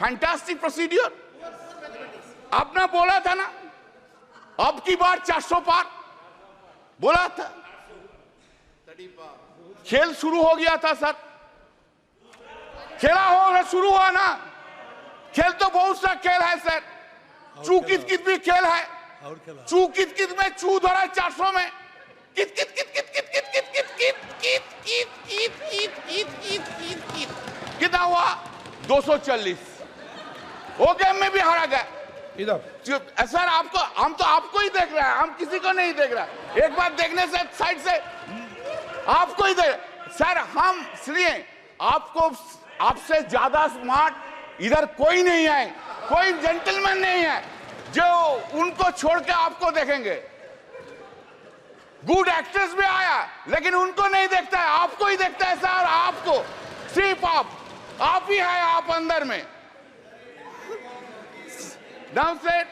Fantastic procedure. आपने बोला था ना, अब की बार 400 पार बोला था। खेल शुरू हो गया था सर, खेला हो शुरू हुआ ना। खेल तो बहुत सा खेल है सर, चू कित कित भी खेल है। चू कित कित में चू धरा 400 में, कित कित कित कित कित कित कित कित कित कित कित कित कित कित कित कित कित कितना हुआ 240। वो गेम में भी हारा गया। इधर सर आपको, हम तो आपको ही देख रहे हैं, हम किसी को नहीं देख रहे। एक बार देखने से साइड से आपको ही देख सर। हम इसलिए आपको, आपसे ज्यादा स्मार्ट इधर कोई नहीं है, कोई जेंटलमैन नहीं है जो उनको छोड़ के आपको देखेंगे। गुड एक्ट्रेस भी आया लेकिन उनको नहीं देखता है, आपको ही देखता है सर। आपको सिर्फ आप ही है, आप अंदर में। Now said,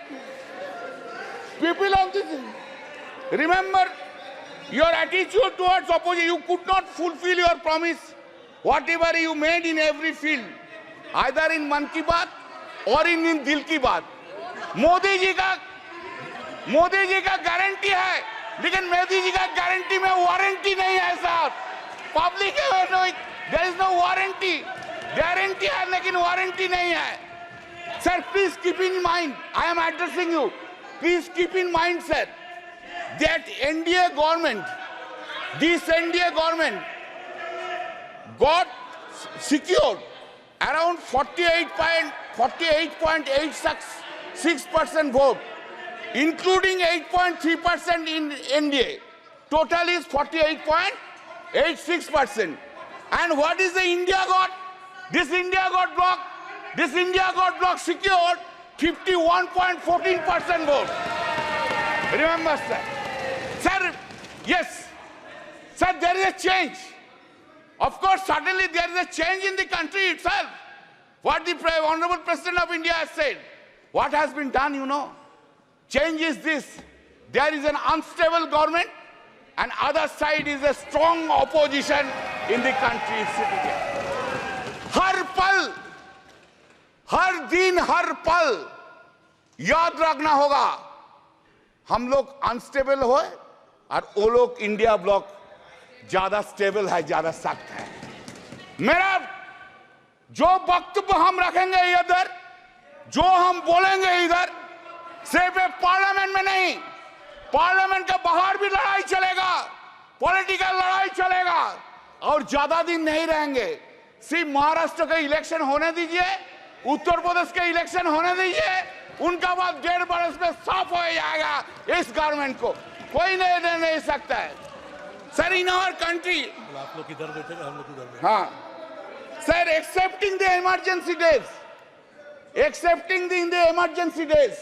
people of this, remember your attitude towards opposition. You could not fulfill your promise, whatever you made in every field, either in मन की बात और in दिल की बात। मोदी जी का गारंटी है, लेकिन मोदी जी का गारंटी में वारंटी नहीं है सर। पब्लिक है, there is no warranty, guarantee है लेकिन वारंटी नहीं है। Sir, please keep in mind, I am addressing you. Please keep in mind, sir, that NDA government, this NDA government got secured around 48.86% vote, including 8.3% in NDA. Total is 48.86%. And what is the India got? This India got blocked. This India got bloc secured 51.14% vote. Remember, sir. Sir, yes. Sir, there is a change. Of course, suddenly there is a change in the country itself. What the Honorable President of India has said. What has been done, you know. Change is this. There is an unstable government and other side is a strong opposition in the country. Har pal, हर दिन हर पल याद रखना होगा, हम लोग unstable हो और वो लोग इंडिया ब्लॉक ज्यादा स्टेबल है, ज्यादा सख्त है। मेरा जो वक्तव्य हम रखेंगे इधर, जो हम बोलेंगे इधर, सिर्फ पार्लियामेंट में नहीं, पार्लियामेंट के बाहर भी लड़ाई चलेगा, पॉलिटिकल लड़ाई चलेगा और ज्यादा दिन नहीं रहेंगे। सिर्फ महाराष्ट्र का इलेक्शन होने दीजिए, उत्तर प्रदेश के इलेक्शन होने दीजिए, उनका बाद 1.5 बरस में साफ हो जाएगा इस गवर्नमेंट को, कोई नहीं सकता है सर। इन आवर कंट्री, आप लोग इधर बैठे, हम लोग इधर बैठे। हाँ sir, accepting the emergency days,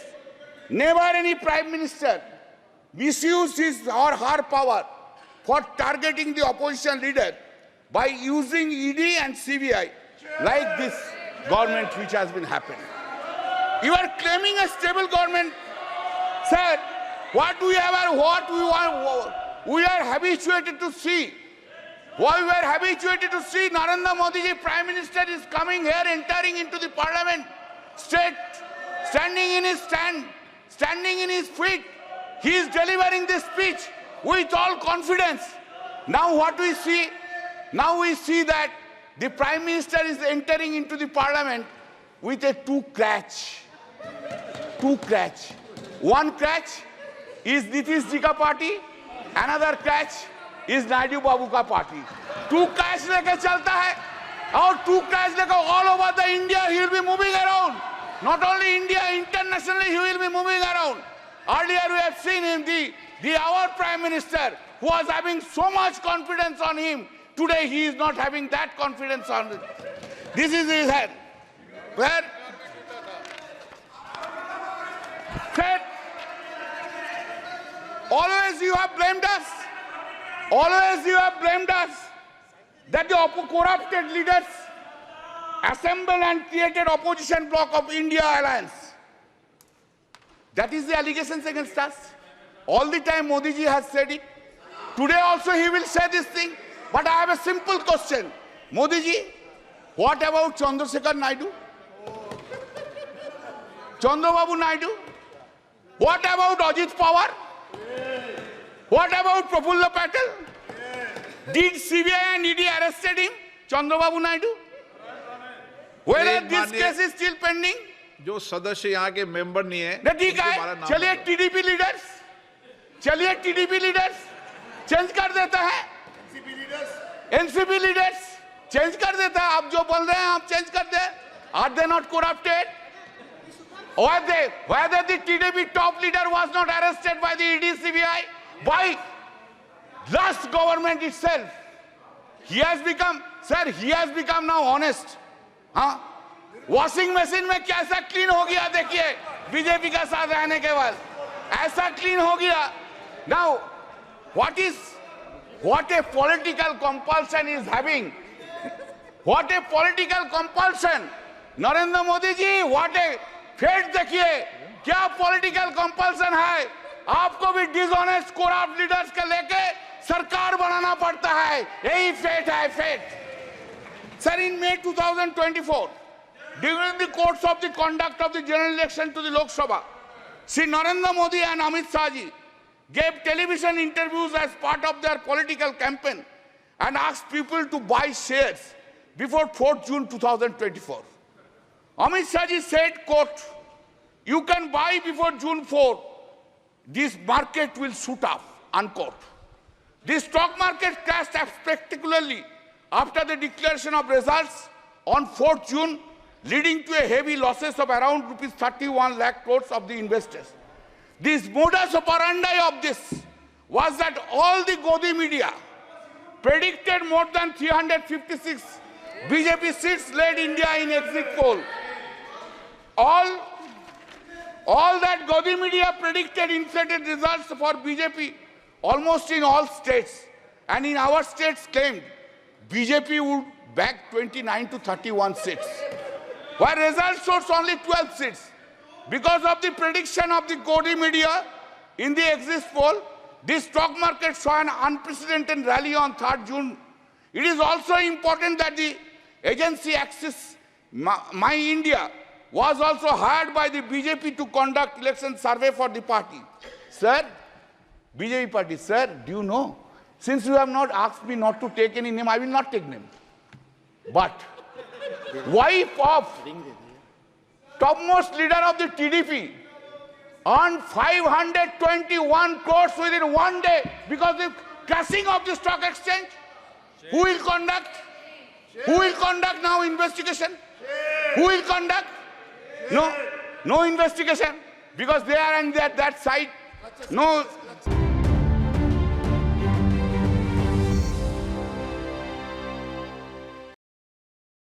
never any prime minister misused his or her power for targeting the opposition leader by using ED and CBI like this government which has been happening. You are claiming a stable government, sir. What we have, what we want, we are habituated to see. What we are habituated to see, Narendra Modi ji, Prime Minister, is coming here, entering into the Parliament, standing in his standing in his feet. He is delivering this speech with all confidence. Now what we see? Now we see that the Prime Minister is entering into the Parliament with a two crutch. One crutch is Nitish ji ka party, another crutch is Naidu Babu ka party. Two crutch leke chalta hai, और two crutch leke all over the India he will be moving around. Not only India, internationally he will be moving around. Earlier we have seen him, our Prime Minister, who was having so much confidence on him. Today he is not having that confidence on him. This is his head. Where? Said, always you have blamed us. Always you have blamed us that the corrupted leaders assembled and created opposition bloc of India Alliance. That is the allegations against us. All the time Modi ji has said it. Today also he will say this thing. But I have a simple question. Modi ji, what about Chandrasekhar Naidu? Chandrababu Naidu? What about Ajit Pawar? What about Prafulla Patel? Did CBI and ED arrested him? Chandrababu Naidu? Whether this case is still pending? जो सदस्य यहाँ के member नहीं है, ठीक है, चलिए TDP leaders change कर देता है, एनसीपी लीडर्स चेंज कर देता है। आप जो बोल रहे हैं आप चेंज कर दे। Are they not corrupted? Whether the TDP top leader was not arrested by the ED CBI, by last government itself, he has become now honest. हाँ, वॉशिंग मशीन में कैसा क्लीन हो गया देखिए, बीजेपी का साथ रहने के बाद ऐसा क्लीन हो गया। Now, what a political compulsion is having. What a political compulsion. Narendra Modi ji, what a fate देखिए, क्या पॉलिटिकल कंपल्सन है। आपको भी डिसऑनेस्ट करप्ट लीडर्स के लेके सरकार बनाना पड़ता है, यही फेट है, fate. Sir, in May 2024, during the course of the conduct of the general election to the Lok Sabha, Shri Narendra Modi and Amit Shah ji gave television interviews as part of their political campaign and asked people to buy shares before 4th June 2024. Amit Shah ji said, quote, "You can buy before June 4. This market will shoot up," unquote. The stock market crashed spectacularly after the declaration of results on 4th June, leading to a heavy losses of around rupees 31 lakh crores of the investors. This modus operandi of this was that all the Godi media predicted more than 356 BJP seats led India in exit poll. All that Godi media predicted inflated results for BJP almost in all states, and in our states claimed BJP would bag 29 to 31 seats, while results showed only 12 seats. Because of the prediction of the Godi media in the exit poll, the stock market saw an unprecedented rally on 3rd June. It is also important that the agency Axis My India was also hired by the BJP to conduct election survey for the party. Sir, BJP party, sir, do you know? Since you have not asked me not to take any name, I will not take name. But wife of topmost leader of the TDP earned 521 crores within one day because of the crashing of the stock exchange. Who will conduct? Who will conduct now investigation? Who will conduct? No investigation, because they are on that side. No.